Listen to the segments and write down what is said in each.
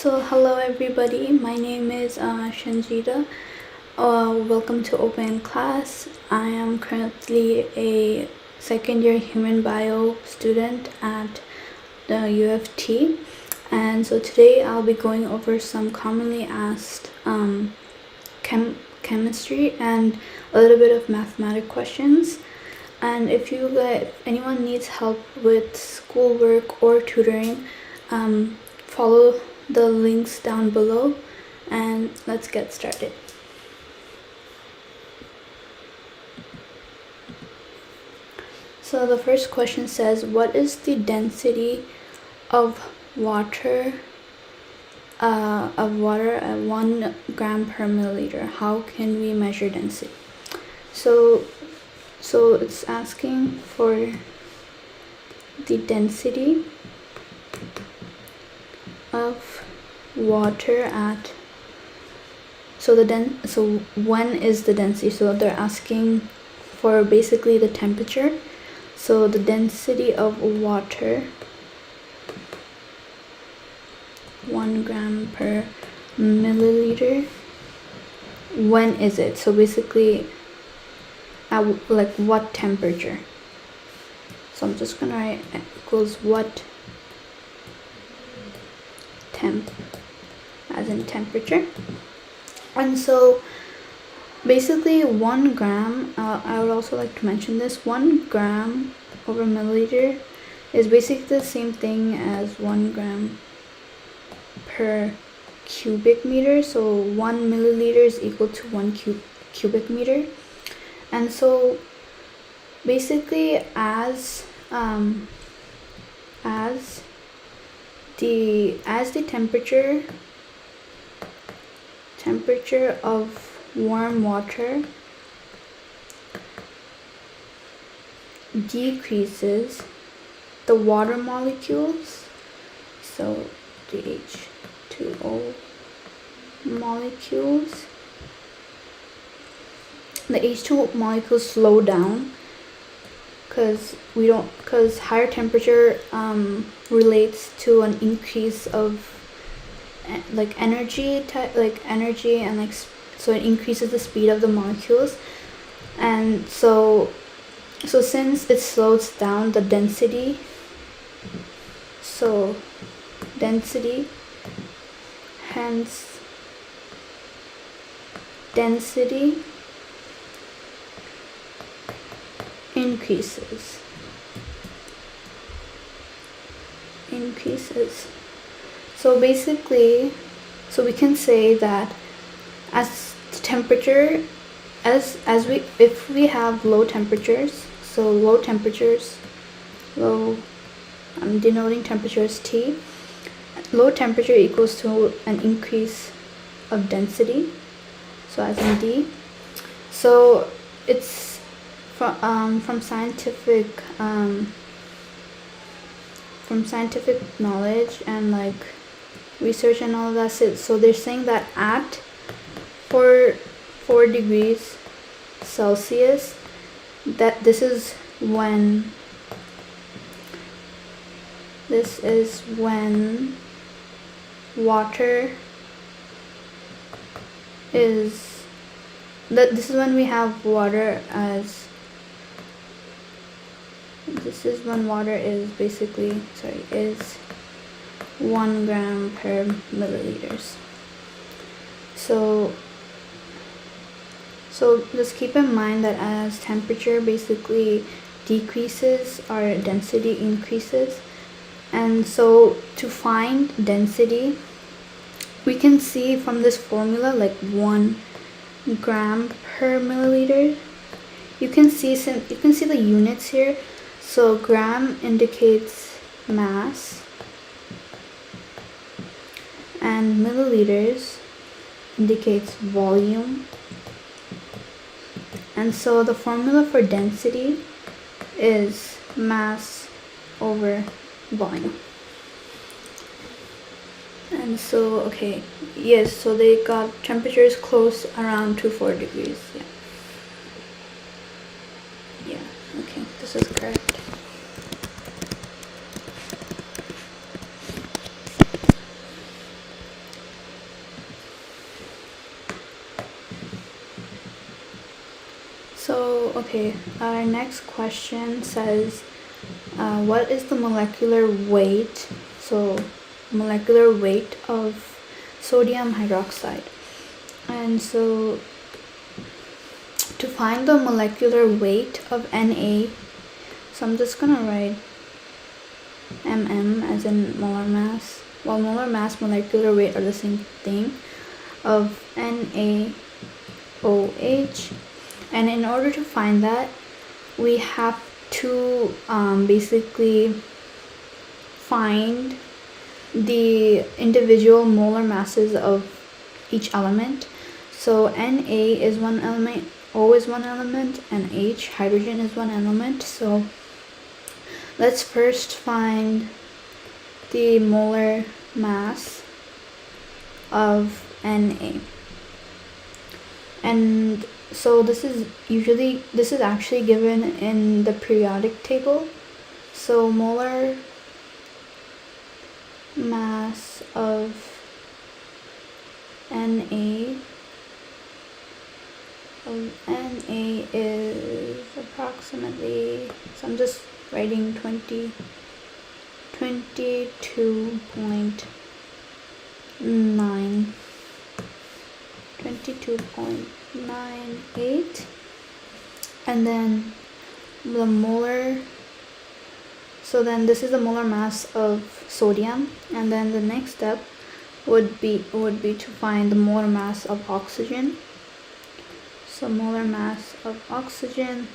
So hello everybody, my name is Shanjida. Welcome to Open Class. I am currently a second year human bio student at the UFT, and so today I'll be going over some commonly asked chemistry and a little bit of mathematic questions. And if anyone needs help with schoolwork or tutoring, follow the links down below, and let's get started. So the first question says, what is the density of water at 1 gram per milliliter? How can we measure density? So it's asking for the density of water at, so when is the density? So they're asking for basically the temperature. So the density of water, 1 gram per milliliter, when is it? So basically at like what temperature? So I'm just gonna write equals what temp, as in temperature. And so basically 1 gram, I would also like to mention this, 1 gram over milliliter is basically the same thing as 1 gram per cubic meter. So 1 milliliter is equal to 1 cubic meter. And so basically as the temperature of warm water decreases, the water molecules, so the H2O molecules, the H2O molecules slow down because higher temperature relates to an increase of energy, and so it increases the speed of the molecules. And so since it slows down the density, hence density increases. So basically, we can say that as temperature, if we have low temperatures, I'm denoting temperature as T. Low temperature equals to an increase of density, so as in D. So it's from scientific knowledge and research and all of that. So they're saying that at 4 degrees Celsius, that this is when water is, this is when we have water as, this is when water is is 1 gram per milliliters. So just keep in mind that as temperature basically decreases, our density increases. And so to find density, we can see from this formula 1 gram per milliliter. You can see the units here. So gram indicates mass and milliliters indicates volume. And so the formula for density is mass over volume. And so, okay, yes, so they got temperatures close around to 4 degrees. Yeah, okay, this is correct. okay, our next question says, what is the molecular weight? So, molecular weight of sodium hydroxide. And so, to find the molecular weight of Na, so I'm just gonna write mm as in molar mass. Well, molar mass, molecular weight are the same thing, of NaOH. And in order to find that, we have to basically find the individual molar masses of each element. So Na is one element, O is one element, and H, hydrogen, is one element. So let's first find the molar mass of Na. And so this is actually given in the periodic table. So molar mass of Na is approximately, so I'm just writing 22.98, and then the molar, so then this is the molar mass of sodium, and then the next step would be to find the molar mass of oxygen. So molar mass of oxygen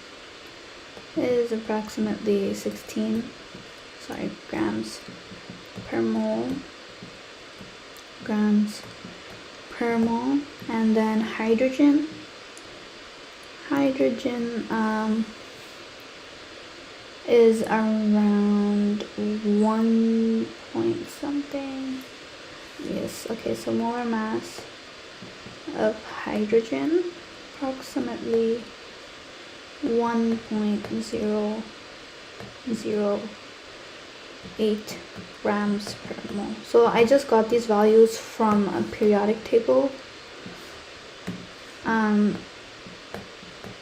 is approximately 16 grams per mole. And then hydrogen is around 1 point something. Yes, okay, so molar mass of hydrogen approximately 1.008 grams per mole. So I just got these values from a periodic table.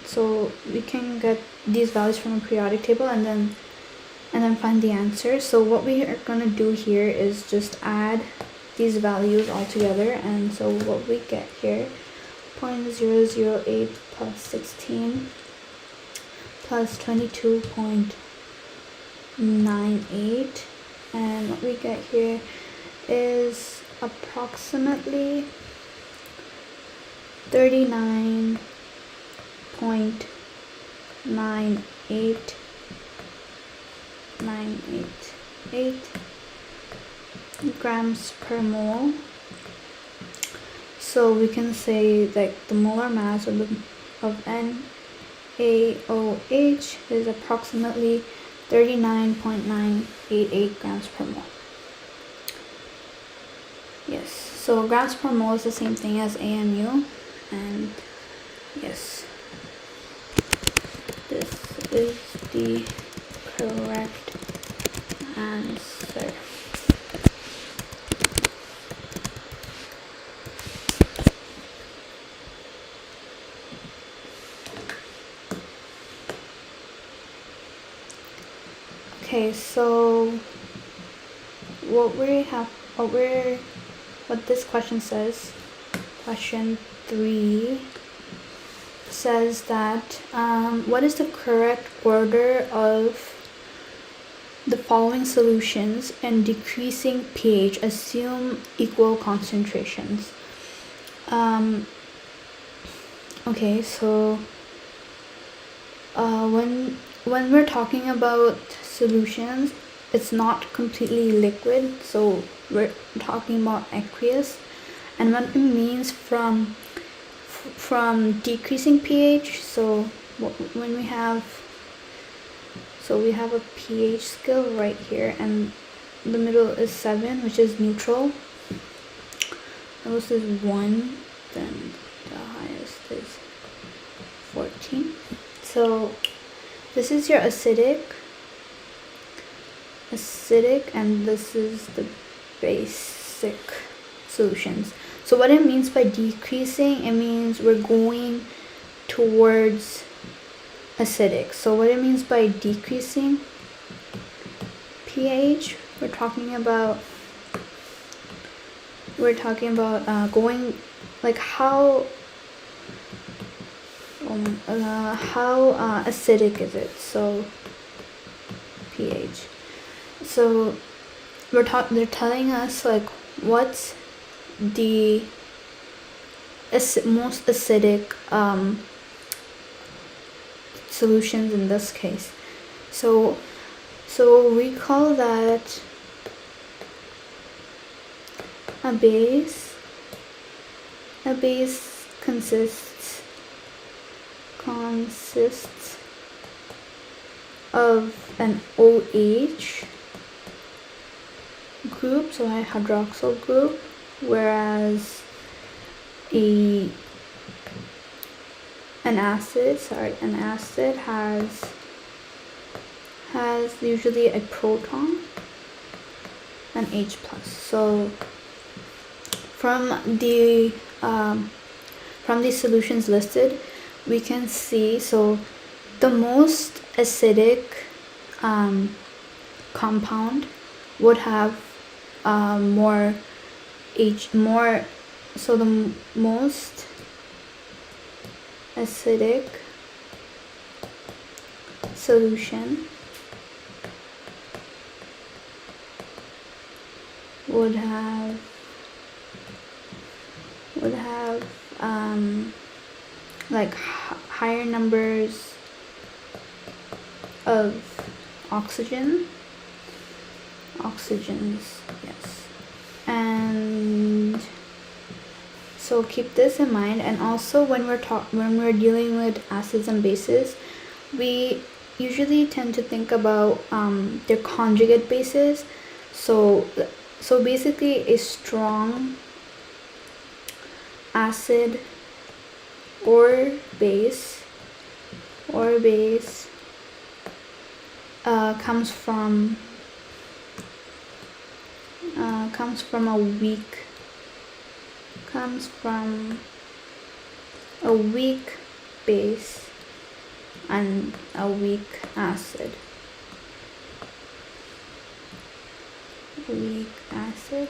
So we can get these values from a periodic table and then find the answer. So what we are going to do here is just add these values all together, and so what we get here, 0.008 plus 16 plus 22.98, and what we get here is approximately 39.988 grams per mole. So we can say that the molar mass of NaOH is approximately 39.988 grams per mole. Yes, so grams per mole is the same thing as AMU, and yes, this is the correct answer. Okay, so what this question says, question 3 says that what is the correct order of the following solutions in decreasing pH? Assume equal concentrations. Okay, so when we're talking about solutions, it's not completely liquid, so we're talking about aqueous, and what it means from decreasing pH. So when we have a pH scale right here, and the middle is 7, which is neutral. Lowest is 1, then the highest is 14. So this is your acidic, and this is the basic solutions. So what it means by decreasing, it means we're going towards acidic. So what it means by decreasing pH, we're talking about going, like how acidic is it? So pH. So they're telling us like what's the most acidic solutions in this case. So we call that a base. A base consists of an OH group, so a hydroxyl group, whereas an acid has usually a proton, an H plus. So from the solutions listed, we can see, so the most acidic compound would have so the most acidic solution would have like higher numbers of oxygens, yes. And so keep this in mind. And also when we're dealing with acids and bases, we usually tend to think about their conjugate bases. So basically a strong acid or base comes from a weak base and a weak acid.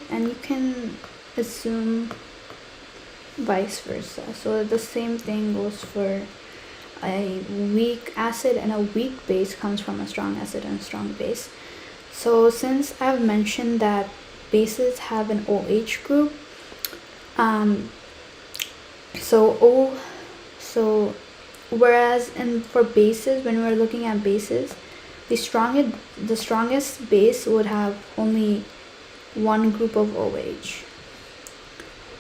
And you can assume vice versa. So the same thing goes for a weak acid, and a weak base comes from a strong acid and a strong base. So since I've mentioned that bases have an OH group, whereas for bases, when we're looking at bases, the strongest base would have only one group of OH,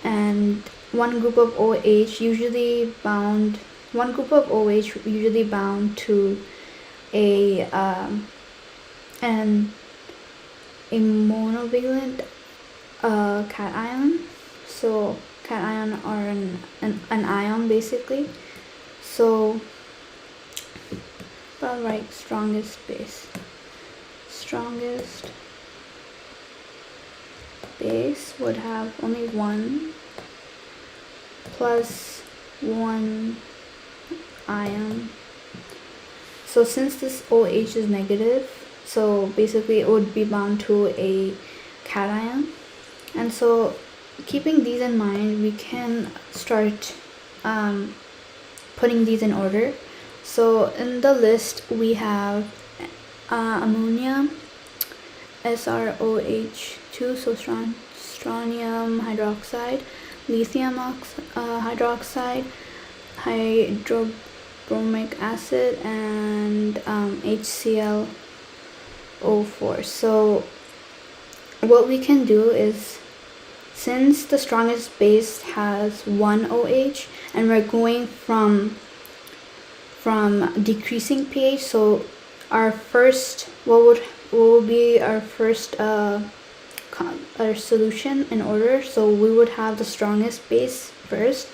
and one group of OH usually bound to a monovalent cation. So cation are an ion basically. So I'll write strongest base would have only one plus one ion. So since this OH is negative, so basically it would be bound to a cation. And so keeping these in mind, we can start putting these in order. So in the list we have ammonia, SrOH2, so strontium hydroxide, lithium hydroxide, hydrobromic acid, and HClO4. So what we can do is, since the strongest base has one OH and we're going from decreasing pH, so our first, what will be our first our solution in order, so we would have the strongest base first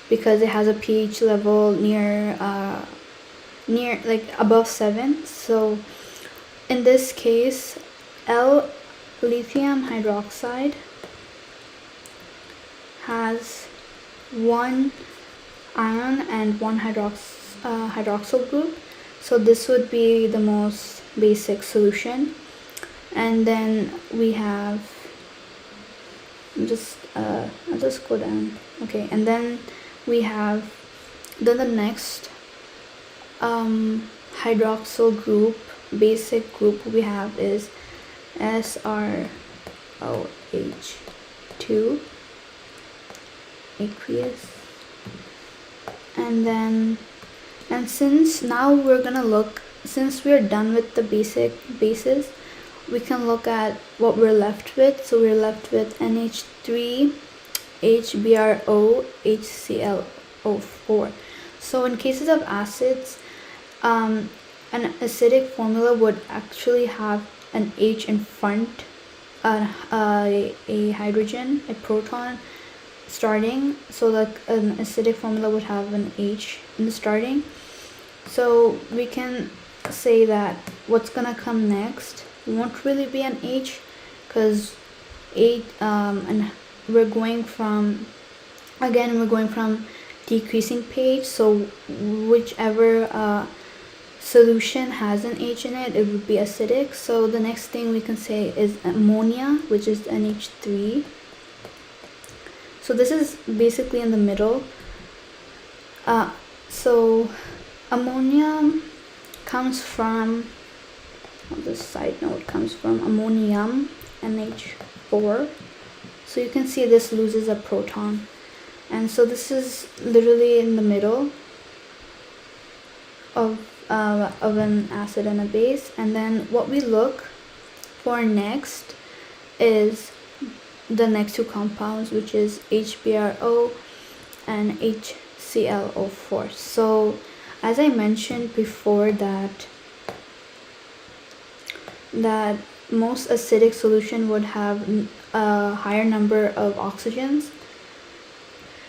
because it has a pH level near like above 7. So in this case, lithium hydroxide has one ion and one hydroxyl group. So this would be the most basic solution. And then we have, I'll just go down. Okay, and then we have, then the next hydroxyl group, basic group we have is SrOH2 aqueous. And then, and since now we're gonna look, since we're done with the basic bases, we can look at what we're left with. So we're left with NH3, HBrO, HClO4. So in cases of acids, an acidic formula would actually have an H in front, a hydrogen, a proton starting. So like an acidic formula would have an H in the starting. So we can say that what's gonna come next won't really be an H, because and we're going from, again, we're going from decreasing pH, so whichever solution has an H in it, it would be acidic. So the next thing we can say is ammonia, which is NH3. So this is basically in the middle. So ammonia comes from, on this side note, comes from ammonium, NH4. So you can see this loses a proton. And so this is literally in the middle of an acid and a base. And then what we look for next is the next two compounds, which is HBrO and HClO4. So as I mentioned before, that most acidic solution would have a higher number of oxygens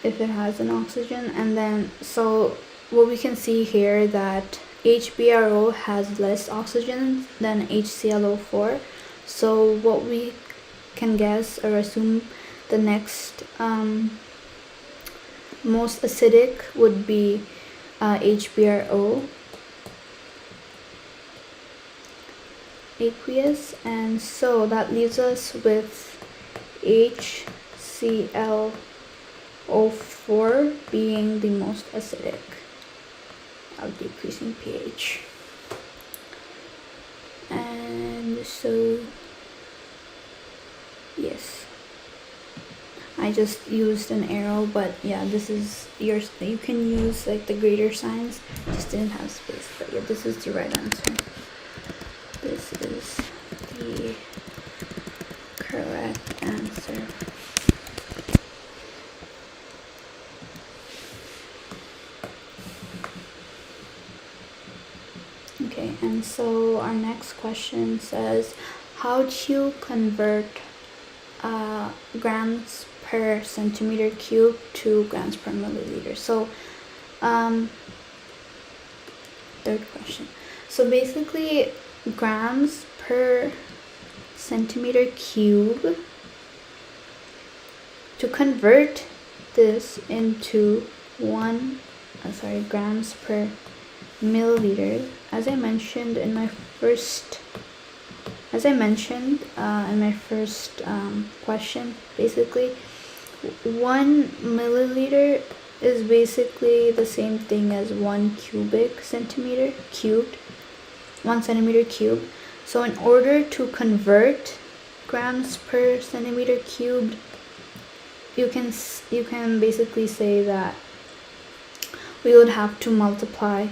if it has an oxygen. And then so what we can see here, that HBrO has less oxygen than HClO4. So what we can guess or assume, the next most acidic would be HBrO aqueous. And so that leaves us with HClO4 being the most acidic of decreasing pH. And so yes, I just used an arrow, but yeah, this is yours. You can use like the greater signs, just didn't have space. But yeah, this is the right answer. This is the correct answer. Okay, and so our next question says, how do you convert grams per centimeter cube to grams per milliliter? So third question. So basically, grams per centimeter cube, to convert this into grams per milliliter, as I mentioned in my first question, basically 1 milliliter is basically the same thing as 1 centimeter cubed. So in order to convert grams per centimeter cubed, you can basically say that we would have to multiply.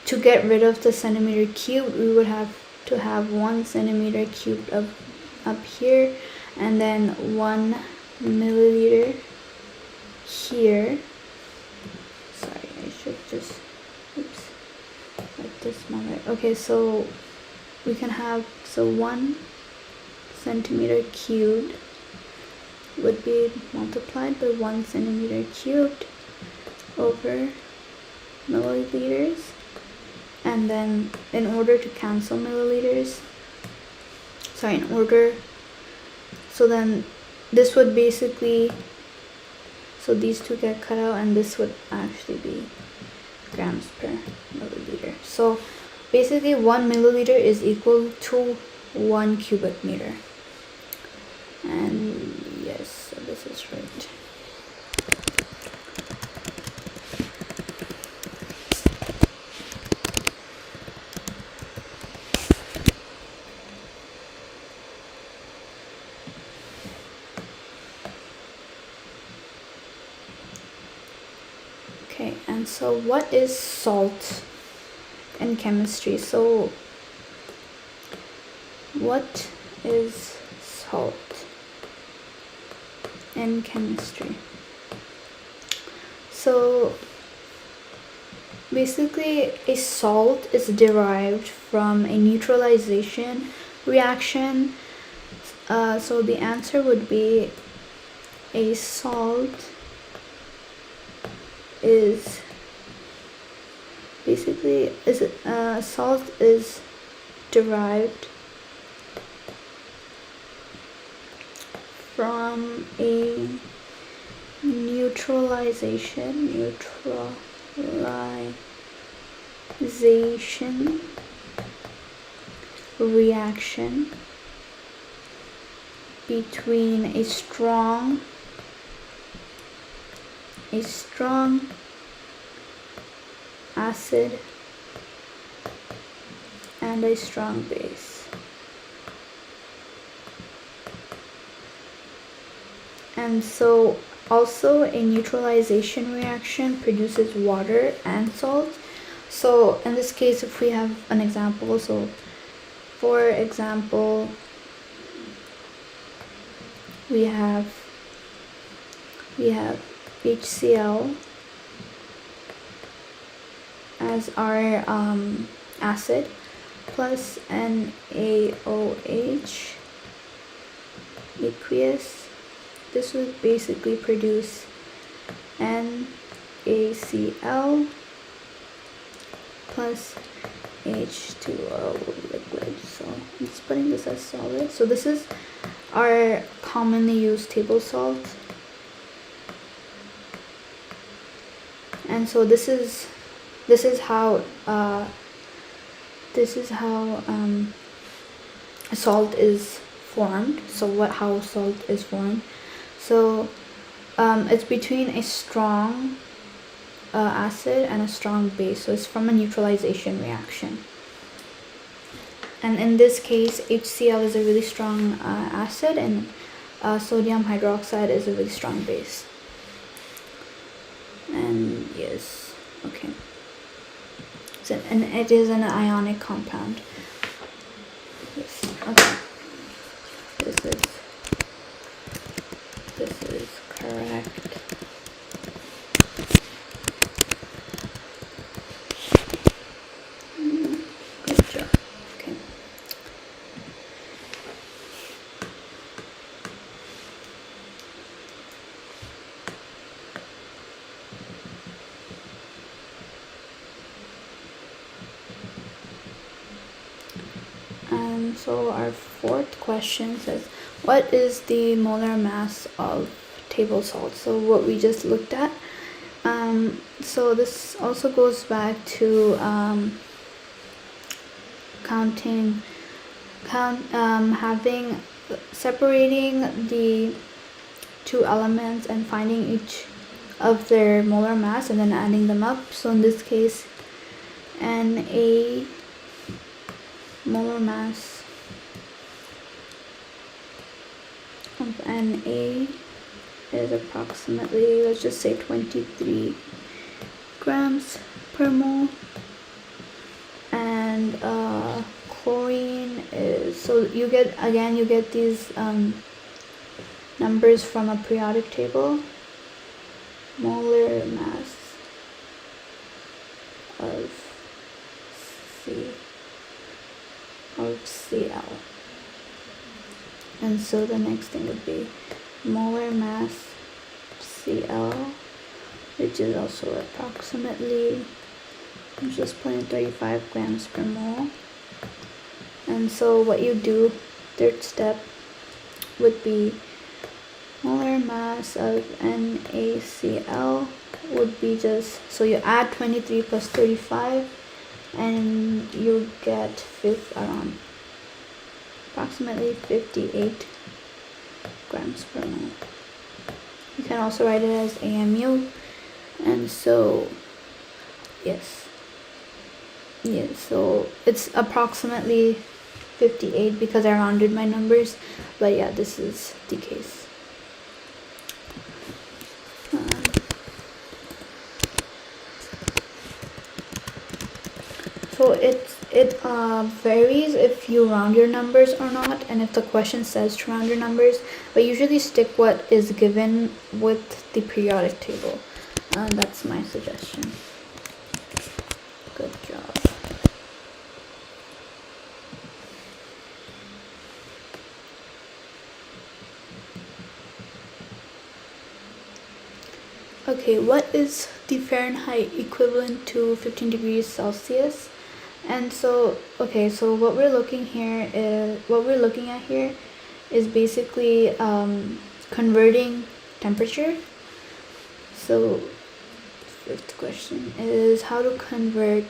To get rid of the centimeter cubed, we would have to have 1 centimeter cubed up here, and then 1 milliliter here. Sorry, I should just, like this smaller. Okay, so we can have, 1 centimeter cubed would be multiplied by 1 centimeter cubed over milliliters. And then in order to cancel milliliters, so then this would basically, so these two get cut out, and this would actually be grams per milliliter. So basically 1 milliliter is equal to 1 cubic meter. And yes, so this is right. Okay, and so what is salt in chemistry? So what is salt in chemistry? So basically a salt is derived from a neutralization reaction. So the answer would be a salt is basically salt is derived from a neutralization reaction between a strong acid and a strong base. And so also a neutralization reaction produces water and salt. So in this case, if we have an example, so for example, we have HCl as our acid plus NaOH aqueous. This would basically produce NaCl plus H2O liquid. So I'm just putting this as solid. So this is our commonly used table salt. And so this is how salt is formed. So how salt is formed. So it's between a strong acid and a strong base. So it's from a neutralization reaction. And in this case, HCl is a really strong acid, and sodium hydroxide is a really strong base. And yes, okay. So, and it is an ionic compound. Yes, okay. This is correct. Good job. Okay. So our fourth question says, what is the molar mass of table salt? So what we just looked at. So this also goes back to separating the two elements and finding each of their molar mass and then adding them up. So in this case, Na molar mass of Na is approximately, let's just say 23 grams per mole, and chlorine is, so you get these numbers from a periodic table. Molar mass of Cl. And so the next thing would be molar mass Cl, which is also approximately, I'm just putting 35 grams per mole. And so what you do, third step, would be molar mass of NaCl would be just, so you add 23 plus 35, and you get around approximately 58 grams per mole. You can also write it as AMU, and so yes, so it's approximately 58 because I rounded my numbers, but yeah, this is the case. So it varies if you round your numbers or not, and if the question says to round your numbers, but usually stick what is given with the periodic table. That's my suggestion. Good job. Okay, what is the Fahrenheit equivalent to 15 degrees Celsius? And so, okay, so what we're looking at here is basically converting temperature. So fifth question is how to convert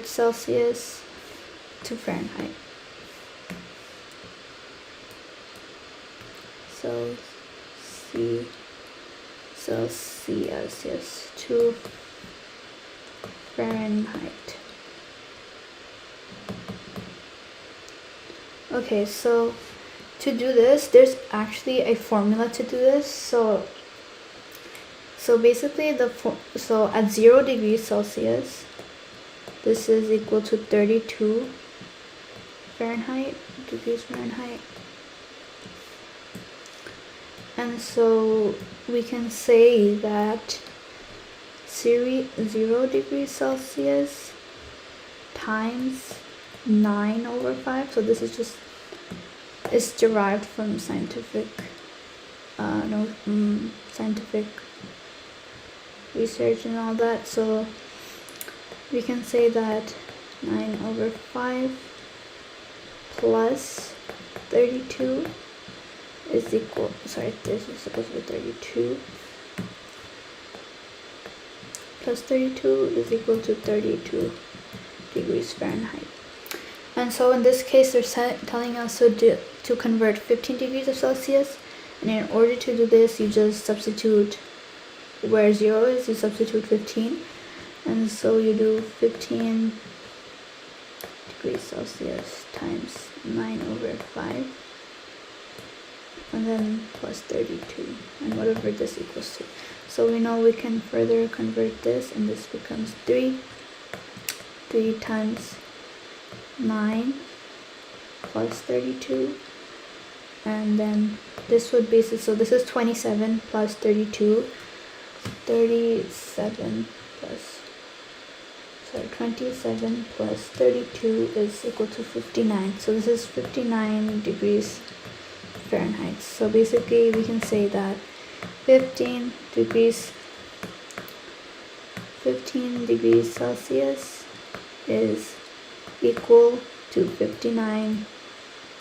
Celsius to Fahrenheit. So Celsius to Fahrenheit. Okay, so to do this, there's actually a formula to do this. So basically so at 0 degrees Celsius, this is equal to 32 degrees Fahrenheit. And so we can say that 0 degrees Celsius times 9/5. So this is it's derived from scientific research and all that. So we can say that 9/5 plus 32 is equal, this is supposed to be 32 plus 32 is equal to 32 degrees Fahrenheit. And so in this case, they're telling us to convert 15 degrees of Celsius, and in order to do this, you just substitute where 0 is, you substitute 15, and so you do 15 degrees Celsius times 9/5, and then plus 32, and whatever this equals to. So we know we can further convert this, and this becomes 3 times 9 plus 32, and then this would be, so this is 27 plus 32, 27 plus 32 is equal to 59. So this is 59 degrees Fahrenheit. So basically we can say that 15 degrees Celsius is equal to 59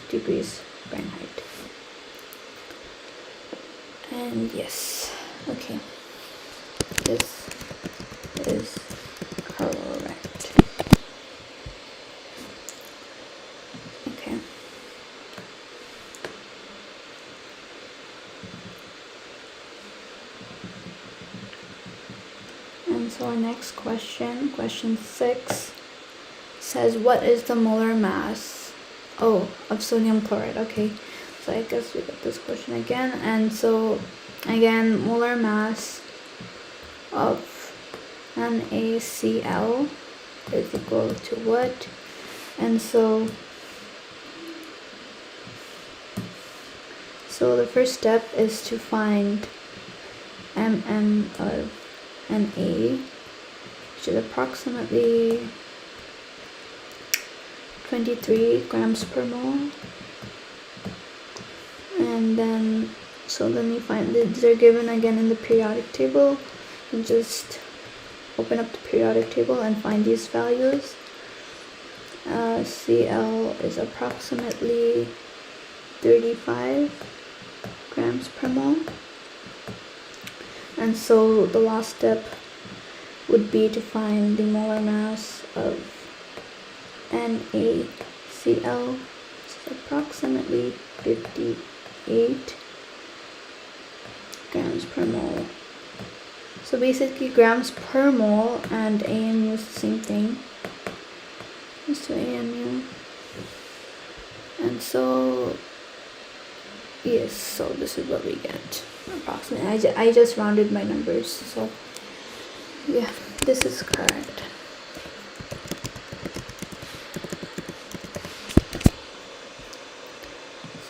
degrees Fahrenheit. And yes, okay, this is correct. Okay. And so our next question, question 6, says what is the molar mass of sodium chloride. Okay, so I guess we got this question again. And so again, molar mass of NaCl is equal to what? And so the first step is to find mm of Na, which is approximately 23 grams per mole. And then you find these are given again in the periodic table. You just open up the periodic table and find these values. Cl is approximately 35 grams per mole. And so the last step would be to find the molar mass of NaCl, which is approximately 58 grams per mole. So basically grams per mole and AMU is the same thing. Just to AMU. And so, yes, so this is what we get approximately. I just rounded my numbers, so yeah, this is correct.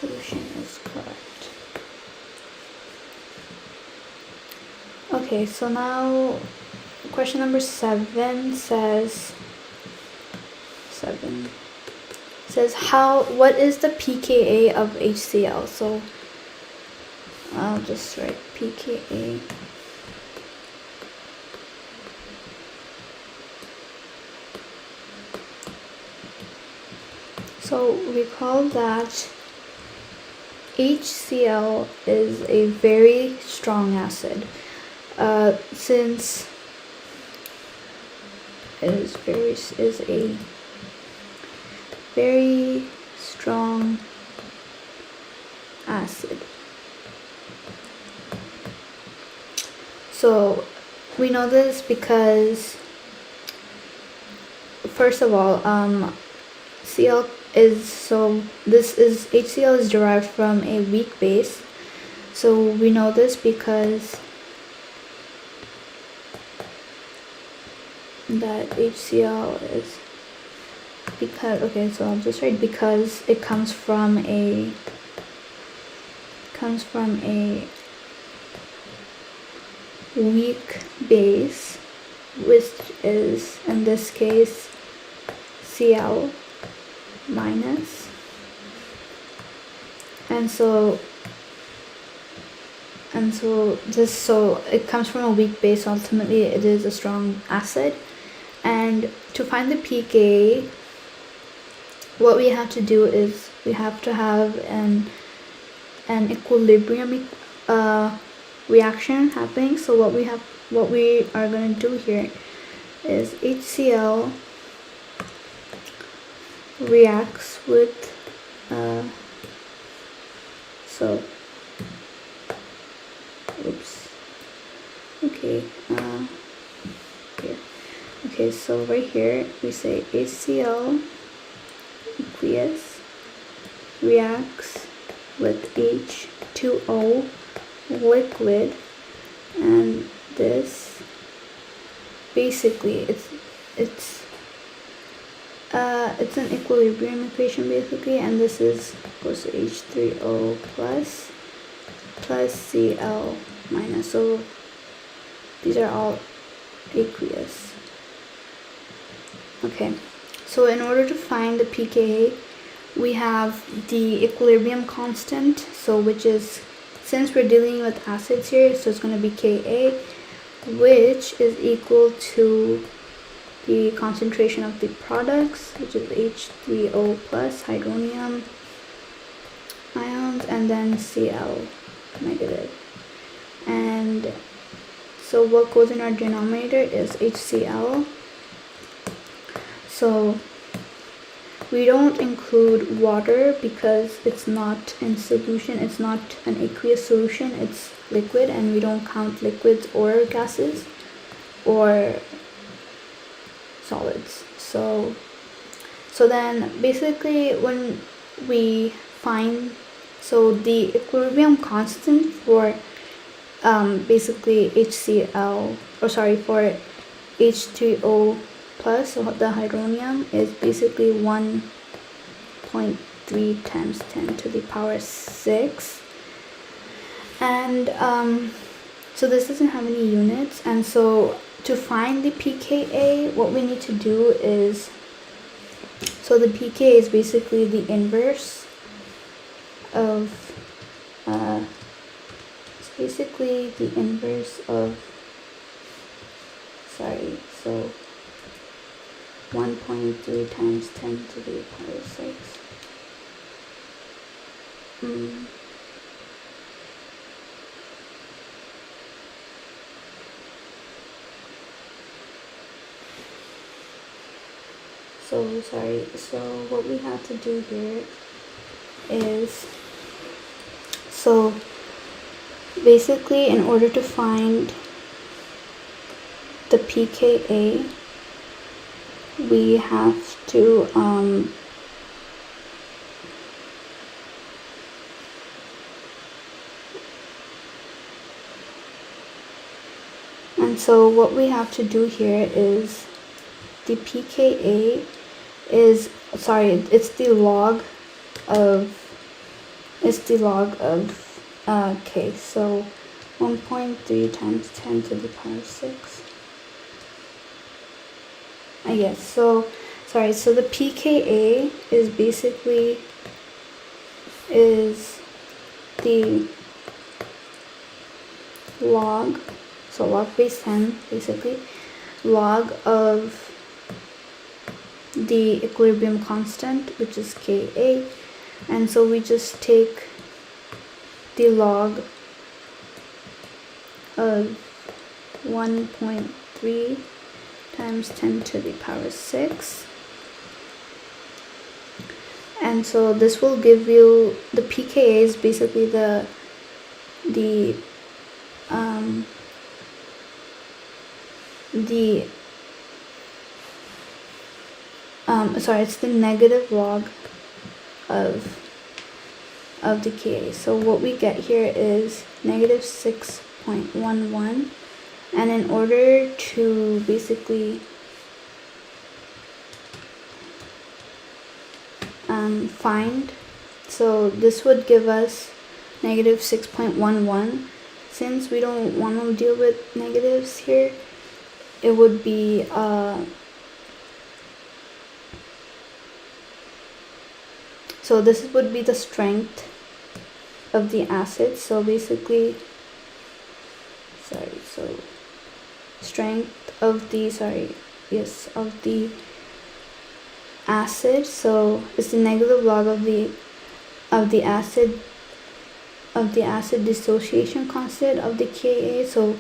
Solution is correct. Okay, so now question number 7 says what is the pKa of HCl? So I'll just write pKa. So recall that HCl is a very strong acid. Since it is a very strong acid. So we know this because, first of all, HCl is derived from a weak base. So we know this because that HCl is so I'll just write because it comes from a weak base, which is in this case Cl minus, and so it comes from a weak base. Ultimately it is a strong acid, and to find the pKa, what we have to do is we have to have an equilibrium reaction happening. So what we are going to do here is HCl reacts with so right here we say HCl aqueous reacts with H2O liquid, and this basically it's an equilibrium equation basically, and this is goes to H3O plus Cl minus. So these are all aqueous. Okay, so in order to find the pKa, we have the equilibrium constant, so which is, since we're dealing with acids here, so it's going to be Ka, which is equal to the concentration of the products, which is H3O plus hydronium ions, and then Cl negative. And so what goes in our denominator is HCl. So we don't include water because it's not in solution, it's not an aqueous solution, it's liquid, and we don't count liquids or gases or solids. So then basically when we find, so the equilibrium constant for basically for H3O plus, so the hydronium, is basically 1.3 times 10 to the power 6, and so this doesn't have any units. And so to find the pKa, what we need to do is, so the pKa is basically the inverse of so 1.3 times 10 to the power 6. So sorry, so what we have to do here is, so basically in order to find the pKa, we have to and so what we have to do here is the pKa is, sorry, it's the log of k, so 1.3 times 10 to the power 6. Yes, so sorry, so the pKa is basically the log, so log base 10, basically log of the equilibrium constant, which is Ka, and so we just take the log of 1.3 times 10 to the power 6, and so this will give you the pKa is basically it's the negative log of the Ka. So what we get here is negative 6.11, and in order to basically find, so this would give us negative 6.11. Since we don't want to deal with negatives here, it would be so this would be the strength of the acid. So basically, strength of the, of the acid. So it's the negative log of the acid dissociation constant of the Ka. So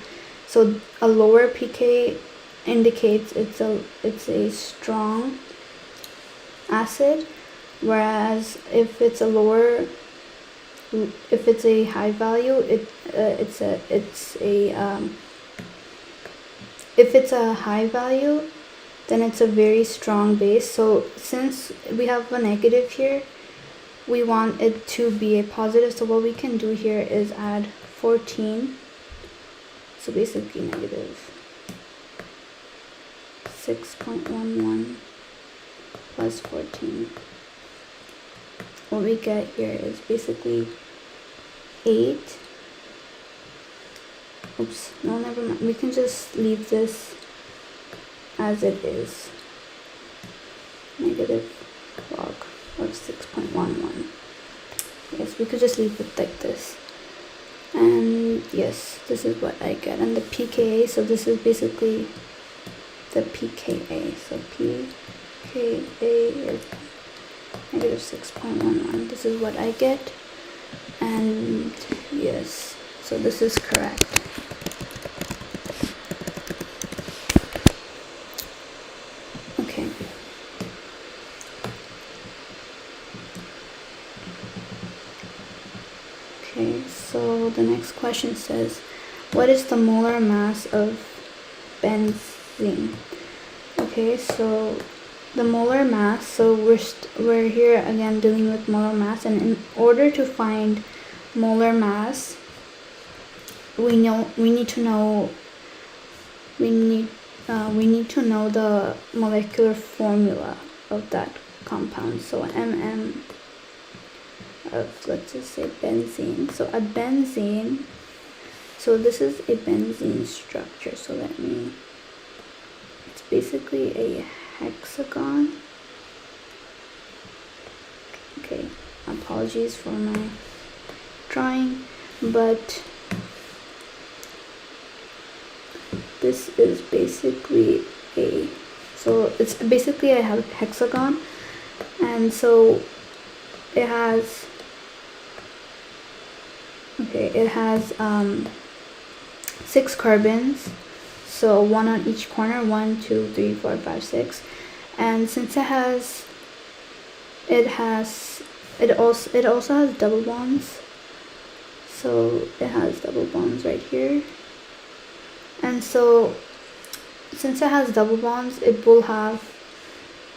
a lower pK indicates it's a strong acid, whereas if it's a high value, if it's a high value, then it's a very strong base. So since we have a negative here, we want it to be a positive. So what we can do here is add 14. So basically negative 6.11 plus 14. What we get here is basically 8. Oops, no, never mind. We can just leave this as it is. Negative log of 6.11. Yes, we could just leave it like this. And yes, this is what I get. And the pKa, so this is basically the pKa. So pKa is negative 6.11. This is what I get. And yes, so this is correct. Okay. Okay, so the next question says, what is the molar mass of benzene? Okay, so the molar mass, so we're here again dealing with molar mass, and in order to find molar mass, we need to know the molecular formula of that compound. So MM of, let's just say, benzene. So a benzene, so this is a benzene structure. So it's basically a hexagon. Okay, apologies for my drawing, but this is basically it's basically a hexagon, and so it has Okay, it has 6 carbons, so 1 on each corner, 1, 2, 3, 4, 5, 6. And since it also has double bonds, so it has double bonds right here. And so since it has double bonds, it will have,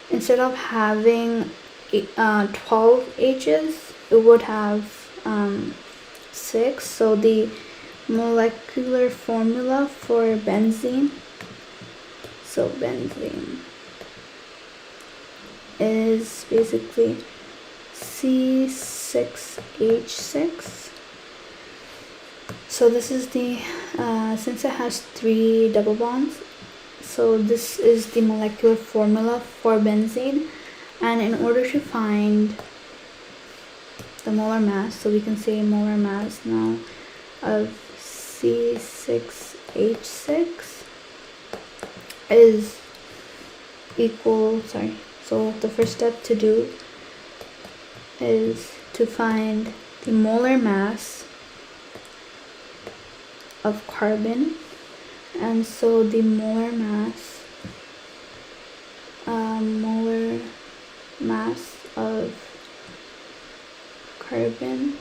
instead of having 12 H's, it would have 6. So the molecular formula for benzene, so benzene is basically C6H6. So this is the since it has 3 double bonds, so this is the molecular formula for benzene. And in order to find the molar mass, so we can say molar mass now of C6H6 is equal, so the first step to do is to find the molar mass of carbon. And so the molar mass of carbon,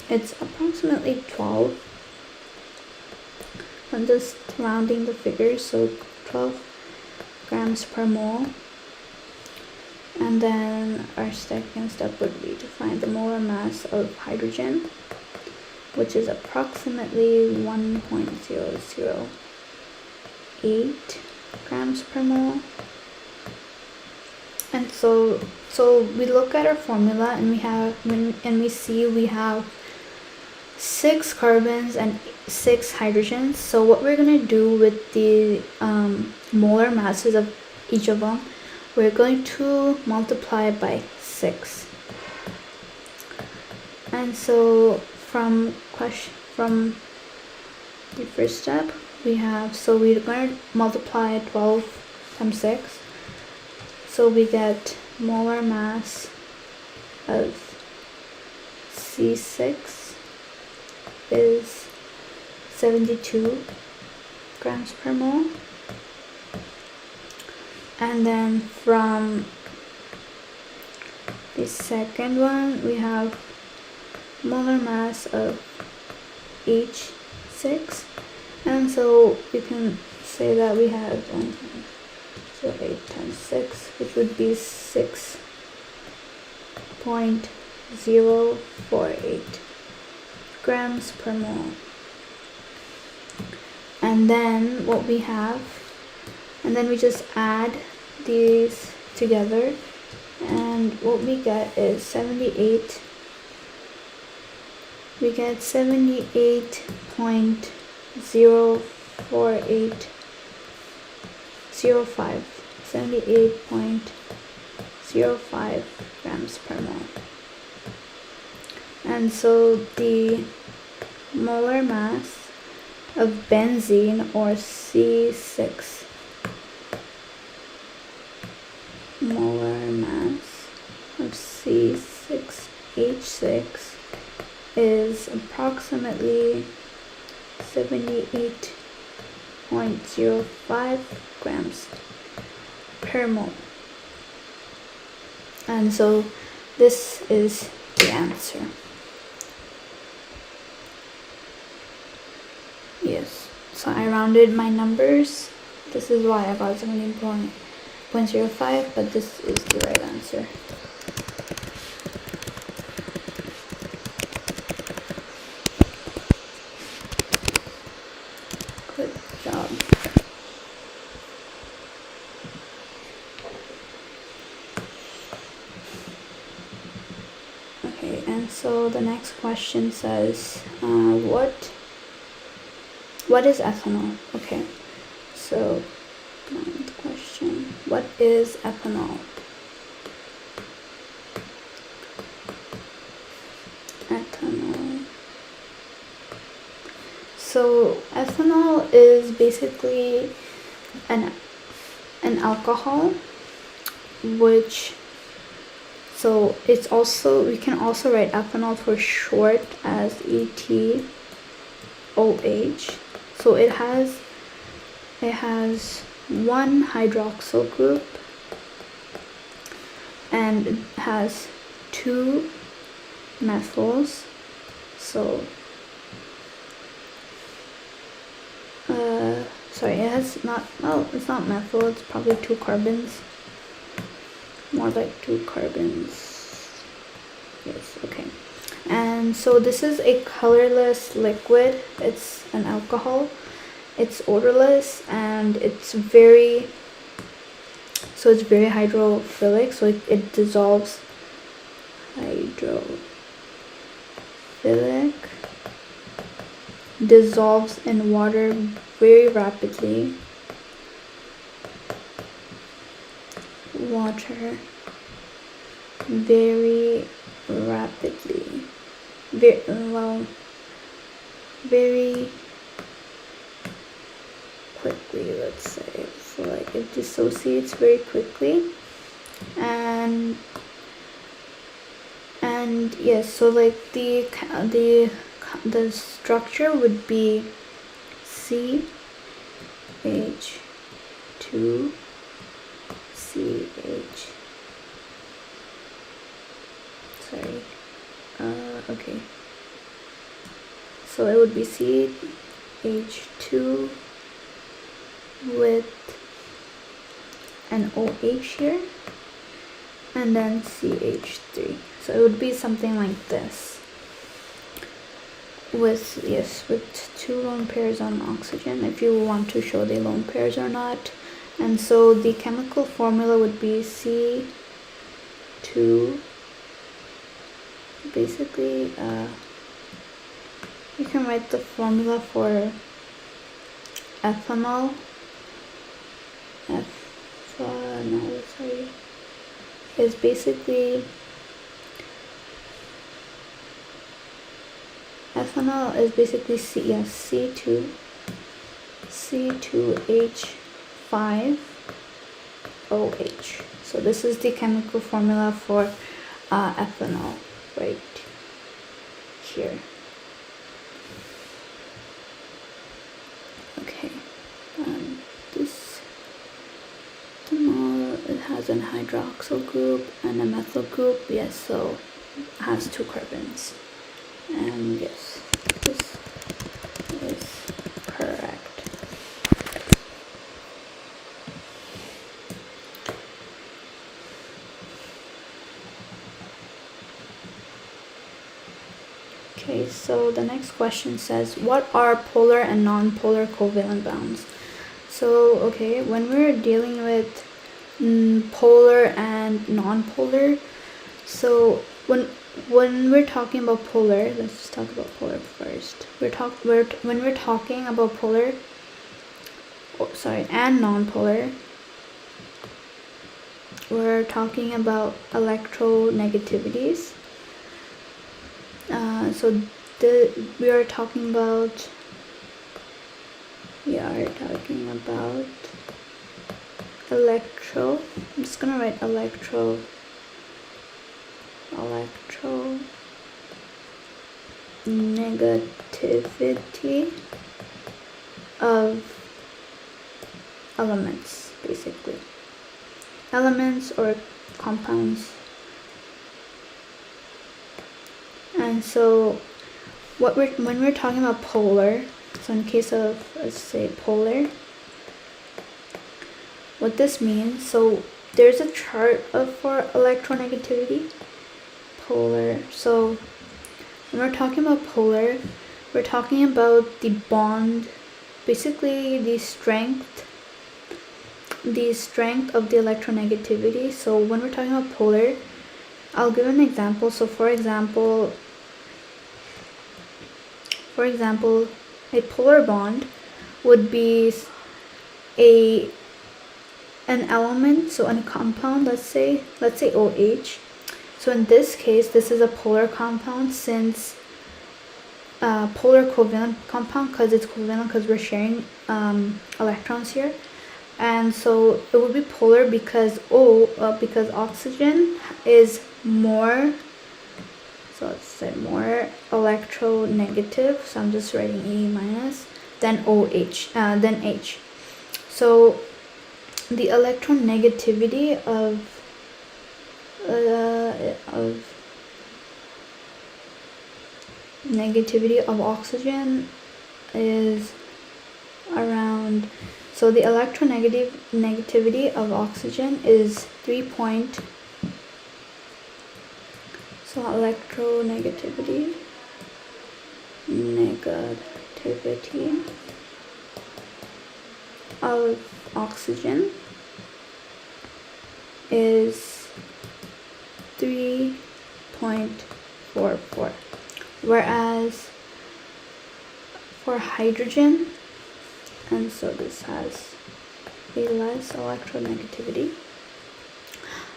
it's approximately 12. I'm just rounding the figures, so 12 grams per mole. And then our second step would be to find the molar mass of hydrogen, which is approximately 1.008 grams per mole. And so we look at our formula, and we see we have 6 carbons and 6 hydrogens. So what we're gonna do with the molar masses of each of them, we're going to multiply by 6. And so from the first step, we have, so we're going to multiply 12 times 6. So we get molar mass of C6 is 72 grams per mole. And then from the second one, we have molar mass of H6. And so we can say that we have 8 times 6, which would be 6.048 grams per mole. And then what we have, and then we just add these together, and what we get is 78. We get 78.05 grams per mole. And so the molar mass of benzene, or C6, molar mass of C6H6 is approximately 78.05 grams per mole. And so this is the answer. Yes, so I rounded my numbers. This is why I got 17.05, but this is the right answer. Good job. Okay, and so the next question says, what is ethanol? Okay, so the question, what is ethanol? Ethanol. So ethanol is basically an alcohol, which, So it's also, we can also write ethanol for short as ETOH. So it has one hydroxyl group and it has 2 methyls. So sorry, it has not, oh, it's not methyl, it's probably 2 carbons. More like 2 carbons. Yes, okay. And so this is a colorless liquid. It's an alcohol. It's odorless and it's very hydrophilic, so it dissolves dissolves in water very rapidly. Very quickly, let's say. So like it dissociates very quickly, and yes, so like the structure would be CH2CH. Sorry. Okay. So it would be CH2 with an OH here, and then CH3. So it would be something like this, with 2 lone pairs on oxygen, if you want to show the lone pairs or not. And so the chemical formula would be C2. Basically, you can write the formula for ethanol. Is basically, ethanol is basically C2H5OH. So this is the chemical formula for ethanol right here. Okay, this ethanol, it has an hydroxyl group and a methyl group. Yes, so it has 2 carbons. And yes, this is correct. Okay, so the next question says, what are polar and non-polar covalent bonds? So, okay, when we're dealing with polar and non-polar, so when we're talking about polar, let's just talk about polar first. When we're talking about polar, and non-polar, we're talking about electronegativities. So we are talking about electro. I'm just gonna write electronegativity of elements, basically. Elements or compounds. And so when we're talking about polar, so in case of, let's say, polar, what this means, so there's a chart for electronegativity. Polar. So when we're talking about polar, we're talking about the bond, basically the strength of the electronegativity. So when we're talking about polar, I'll give an example. So for example, a polar bond would be an element, so a compound, let's say OH. So in this case, this is a polar compound, since polar covalent compound, because it's covalent, because we're sharing electrons here. and so it would be polar because because oxygen is more, so let's say more electronegative, so I'm just writing E minus, than OH, than H. So the electronegativity of oxygen is around, so the electronegativity of oxygen is 3 point, so electronegativity of oxygen is 3.44, whereas for hydrogen, and so this has a less electronegativity,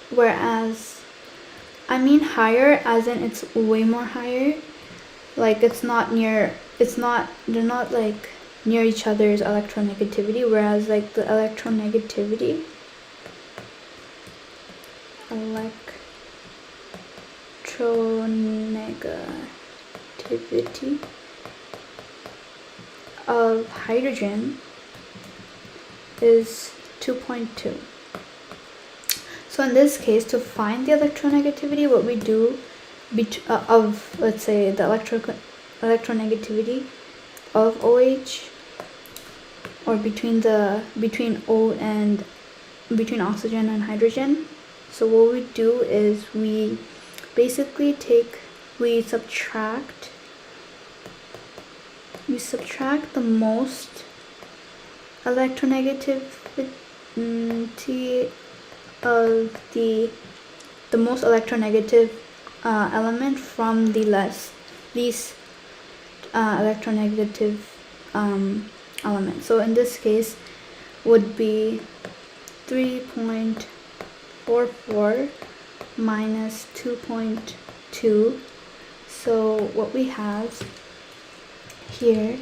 whereas I mean higher as in it's way more higher, like it's not near, they're not like near each other's electronegativity, whereas like the electronegativity of hydrogen is 2.2. So in this case, to find the electronegativity, what we do of, let's say, the electronegativity of OH, or between oxygen and hydrogen. So what we do is we basically subtract the most electronegativity of the most electronegative element from the least electronegative element. So in this case would be 3.44 minus 2.2. So what we have here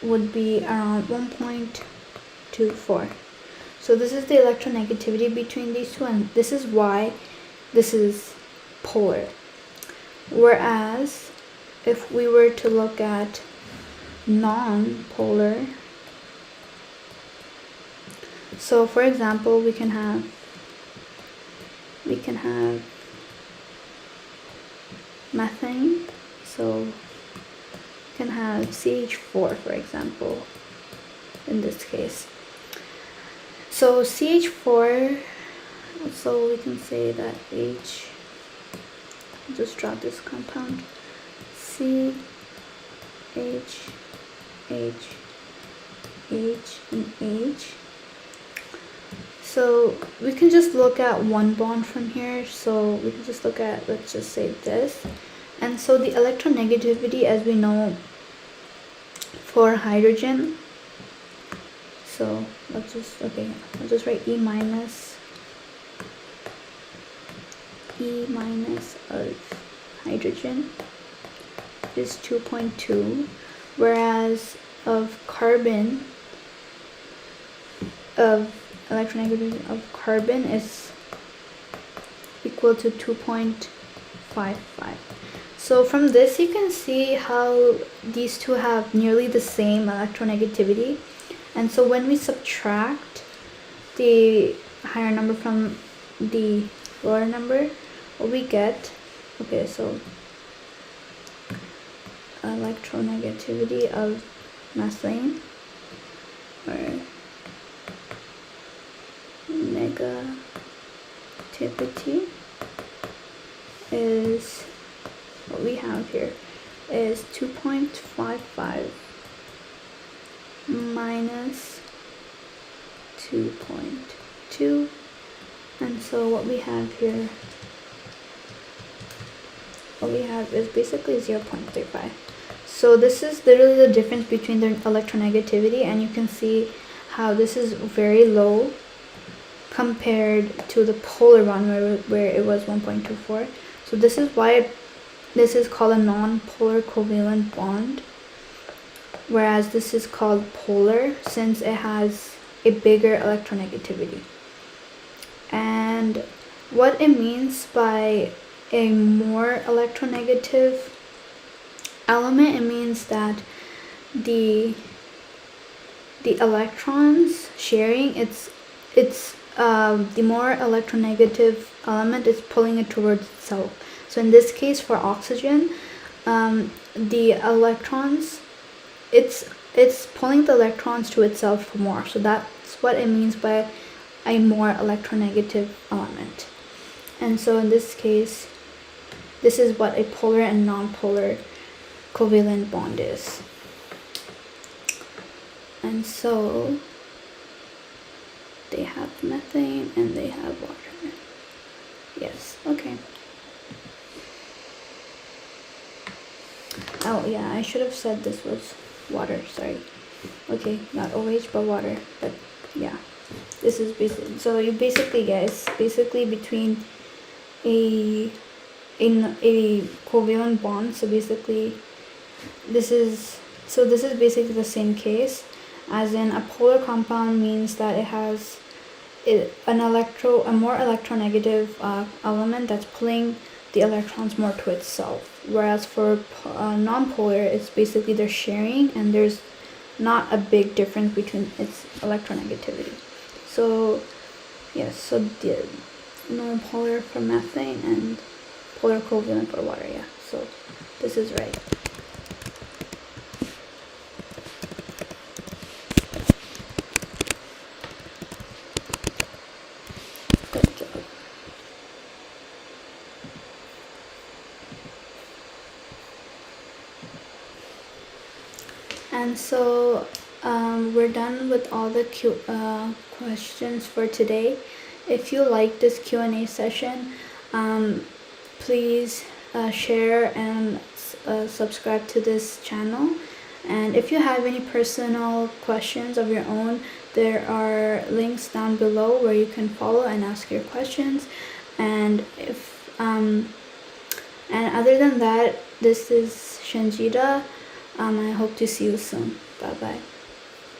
would be around 1.24. So this is the electronegativity between these two, and this is why this is polar. Whereas if we were to look at non-polar, so for example, we can have methane, so we can have CH4, for example, in this case. So CH4, so we can say that just draw this compound, C, H, H, H, and H. So we can just look at one bond from here, so we can just look at, let's just say this. And so the electronegativity, as we know, for hydrogen, so I'll just write E minus of hydrogen is 2.2, whereas of carbon, electronegativity of carbon is equal to 2.55. So from this you can see how these two have nearly the same electronegativity, and so when we subtract the higher number from the lower number, what we get, okay, so electronegativity of methane, or negativity, is what we have here is 2.55 minus 2.2, and so what we have here, is basically 0.35. So this is literally the difference between the electronegativity, and you can see how this is very low compared to the polar one where it was 1.24. So this is why this is called a non-polar covalent bond, whereas this is called polar, since it has a bigger electronegativity. And what it means by a more electronegative element, it means that the electrons sharing, it's the more electronegative element is pulling it towards itself. So in this case for oxygen, the electrons, it's pulling the electrons to itself more. So that's what it means by a more electronegative element. And so in this case, this is what a polar and nonpolar covalent bond is. And so they have methane and they have water. Yes, okay. Oh yeah, I should have said this was water, sorry. Okay, not OH but water, but yeah. This is basically, so you basically guys, basically between a covalent bond, so basically this is basically the same case, as in a polar compound means that it has a more electronegative element that's pulling the electrons more to itself, whereas for nonpolar, it's basically they're sharing and there's not a big difference between its electronegativity. So yes, so the nonpolar for methane and polar covalent for water, yeah, so this is right. Good job. And so we're done with all the questions for today. If you like this Q&A session, please share and subscribe to this channel. And if you have any personal questions of your own, there are links down below where you can follow and ask your questions. And if and other than that, this is Shanjida. I hope to see you soon. Bye bye.